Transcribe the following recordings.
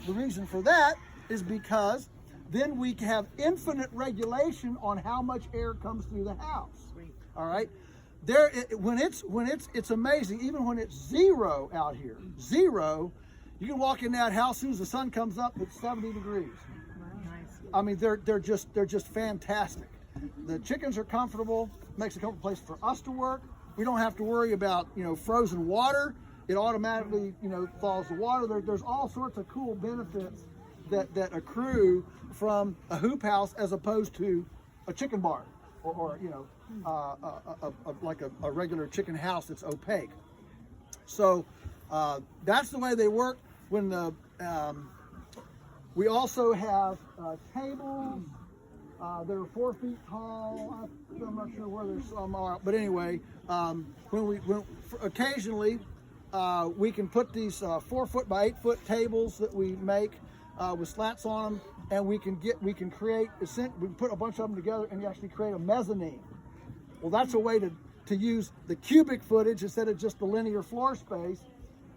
the reason for that is because then we have infinite regulation on how much air comes through the house. All right. When it's amazing. Even when it's zero out here, zero, you can walk in that house as soon as the sun comes up. It's 70 degrees. I mean, they're just fantastic. The chickens are comfortable. Makes a comfortable place for us to work. We don't have to worry about frozen water. It automatically thaws the water. There's all sorts of cool benefits that accrue from a hoop house as opposed to a chicken barn or like a regular chicken house that's opaque. So that's the way they work. When we also have tables that are 4 feet tall. I'm not sure where there's some are, but anyway, occasionally we can put these 4 foot by 8 foot tables that we make with slats on them, and we can put a bunch of them together and you actually create a mezzanine. Well, that's a way to use the cubic footage instead of just the linear floor space,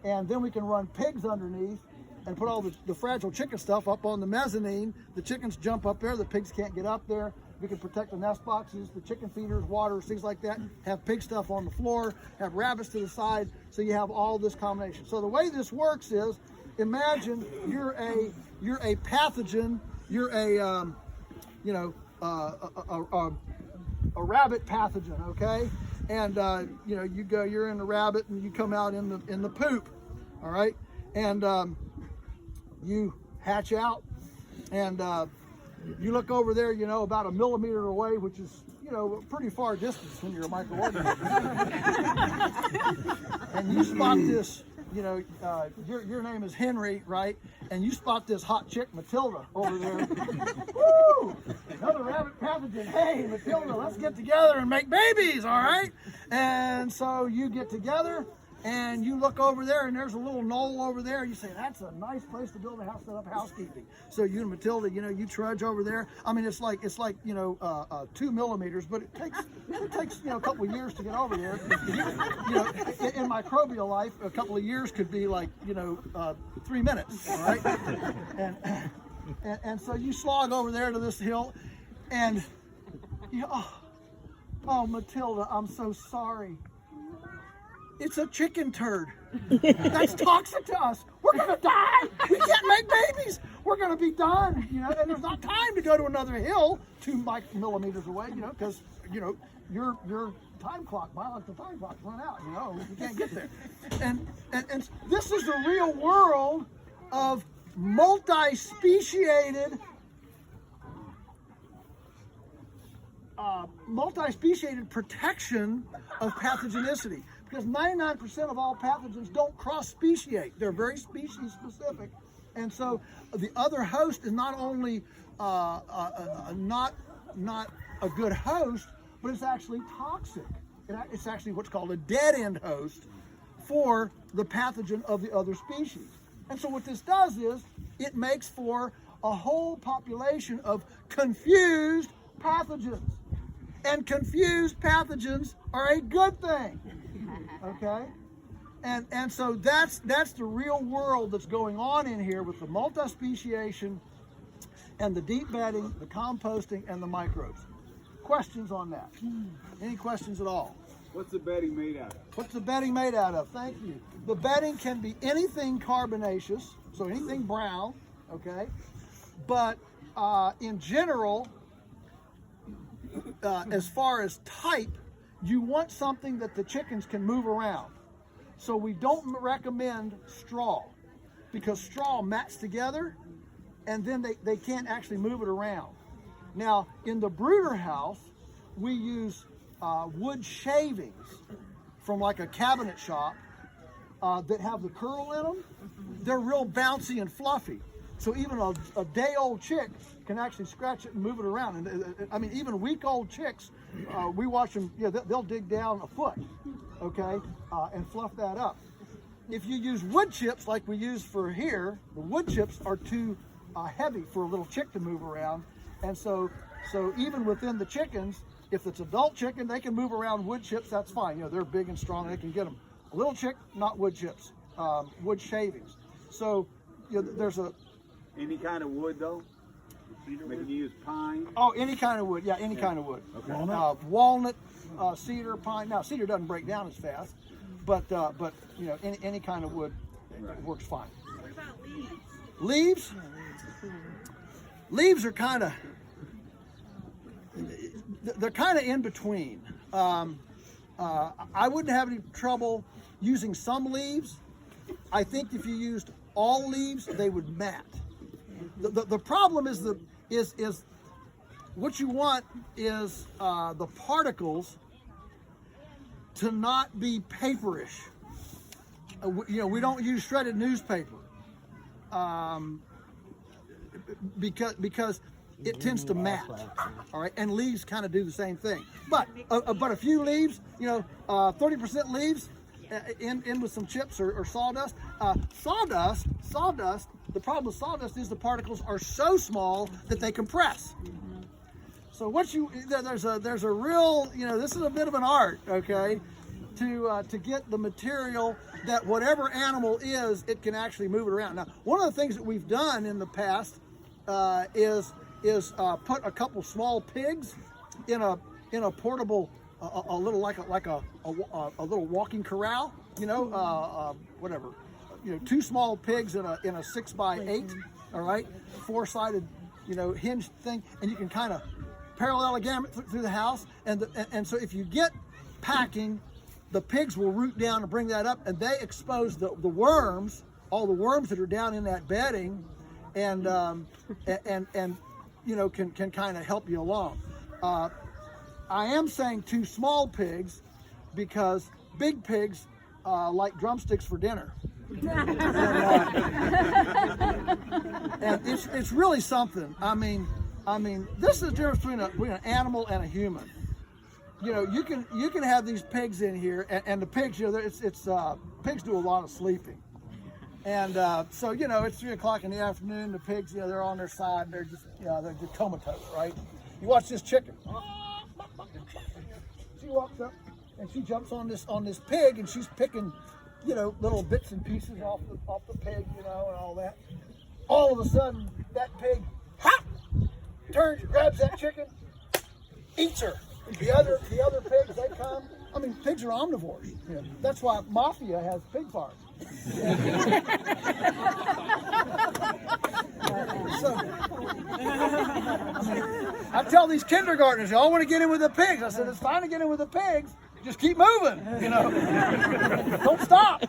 and then we can run pigs underneath and put all the fragile chicken stuff up on the mezzanine. The chickens jump up there, the pigs can't get up there. We can protect the nest boxes, the chicken feeders, waters, things like that. Have pig stuff on the floor, have rabbits to the side, so you have all this combination. So the way this works is, imagine you're a pathogen, you're a rabbit pathogen, okay? And you're in the rabbit and you come out in the poop, all right? And you hatch out, and you look over there, about a millimeter away, which is, a pretty far distance when you're a microorganism. And you spot this, your name is Henry, right? And you spot this hot chick, Matilda, over there. Woo! Another rabbit pathogen. Hey, Matilda, let's get together and make babies, all right? And so you get together, and you look over there, and there's a little knoll over there. You say, that's a nice place to build a house, set up housekeeping. So you and Matilda, you trudge over there. I mean, it's like 2 millimeters, but it takes a couple of years to get over there. In microbial life, a couple of years could be like 3 minutes, all right? And so you slog over there to this hill, and oh, Matilda, I'm so sorry. It's a chicken turd. That's toxic to us. We're gonna die. We can't make babies. We're gonna be done. And there's not time to go to another hill 2 millimeters away. Because your time clock, biological time clock, run out. You can't get there. And this is the real world of multi-speciated protection of pathogenicity. Because 99% of all pathogens don't cross-speciate. They're very species specific. And so the other host is not only not a good host, but it's actually toxic. It's actually what's called a dead-end host for the pathogen of the other species. And so what this does is it makes for a whole population of confused pathogens. And confused pathogens are a good thing. Okay, and so that's the real world that's going on in here with the multi-speciation and the deep bedding, the composting, and the microbes. Questions on that? Any questions at all? What's the bedding made out of? What's the bedding made out of? Thank you. The bedding can be anything carbonaceous, so anything brown, okay? But in general, as far as type, you want something that the chickens can move around. So we don't recommend straw, because straw mats together and then they can't actually move it around. Now, in the brooder house, we use wood shavings from like a cabinet shop that have the curl in them. They're real bouncy and fluffy. So even a day-old chick can actually scratch it and move it around. And I mean, even week-old chicks, we watch them, they'll dig down a foot, okay, and fluff that up. If you use wood chips like we use for here, the wood chips are too heavy for a little chick to move around. And so even within the chickens, if it's adult chicken, they can move around wood chips, that's fine. They're big and strong, they can get them. A little chick, not wood chips, wood shavings. So there's Any kind of wood though? Maybe you use pine? Oh, any kind of wood. Yeah, any kind of wood. Okay. Walnut, cedar, pine. Now, cedar doesn't break down as fast, but you know, any kind of wood works fine. What about leaves? Leaves? Leaves are kind of, they're kind of in between. I wouldn't have any trouble using some leaves. I think if you used all leaves, they would mat. The problem is what you want is the particles to not be paperish. You know, we don't use shredded newspaper because it tends to mat. All right, and leaves kind of do the same thing. But a few leaves, you know, 30% leaves in with some chips or sawdust. Sawdust. The problem with sawdust is the particles are so small that they compress. So there's a real, you know, this is a bit of an art, okay, to get the material that whatever animal is, it can actually move it around. Now, one of the things that we've done in the past is put a couple small pigs in a portable, a little like a little walking corral, you know, whatever. You know, 2 small pigs in a 6x8, all right, 4-sided, you know, hinged thing, and you can kind of parallelogram it through the house, and so if you get packing, the pigs will root down and bring that up, and they expose the worms, all the worms that are down in that bedding, and you know, can kind of help you along. I am saying 2 small pigs because big pigs like drumsticks for dinner. And it's really something. I mean, this is the difference between an animal and a human. You know, you can have these pigs in here, and the pigs, you know, pigs do a lot of sleeping, and so you know, it's 3 o'clock in the afternoon. The pigs, you know, they're on their side. They're just, you know, they're just comatose, right? You watch this chicken. She walks up and she jumps on this pig, and she's picking, you know, little bits and pieces off the pig, you know, and all that. All of a sudden, that pig turns, grabs that chicken, eats her. The other pigs, they come. I mean, pigs are omnivores. You know, that's why Mafia has pig farms. So, I tell these kindergartners, y'all want to get in with the pigs. I said, it's fine to get in with the pigs. Just keep moving, you know. Don't stop.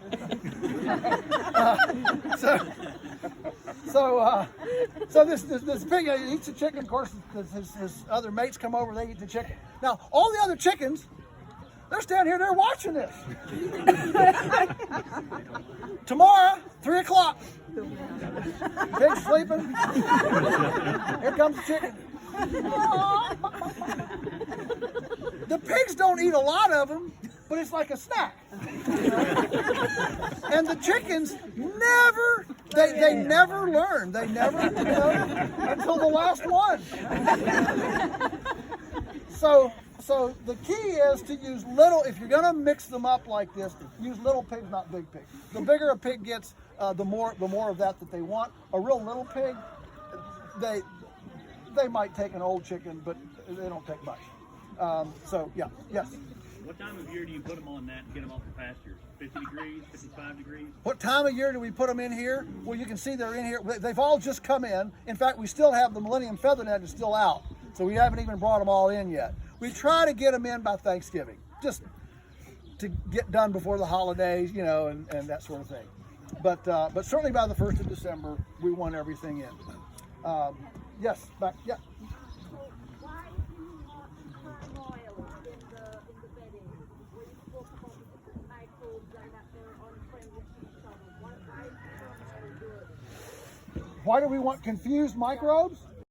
So this pig eats the chicken. Of course, his other mates come over. They eat the chicken. Now, all the other chickens, they're standing here. They're watching this. Tomorrow, 3 o'clock. Pig's sleeping. Here comes the chicken. The pigs don't eat a lot of them, but it's like a snack. And the chickens never, they never learn. They never, you know, until the last one. So the key is to use little, if you're gonna mix them up like this, use little pigs, not big pigs. The bigger a pig gets, the more of that they want. A real little pig, they might take an old chicken, but they don't take much. So yeah, yes. What time of year do you put them on that and get them off the pastures? 50 degrees, 55 degrees? What time of year do we put them in here? Well, you can see they're in here. They've all just come in. In fact, we still have the Millennium Feathernet is still out. So we haven't even brought them all in yet. We try to get them in by Thanksgiving, just to get done before the holidays, you know, and that sort of thing. But certainly by the 1st of December, we want everything in. Yes, back, yeah. Why do we want confused microbes?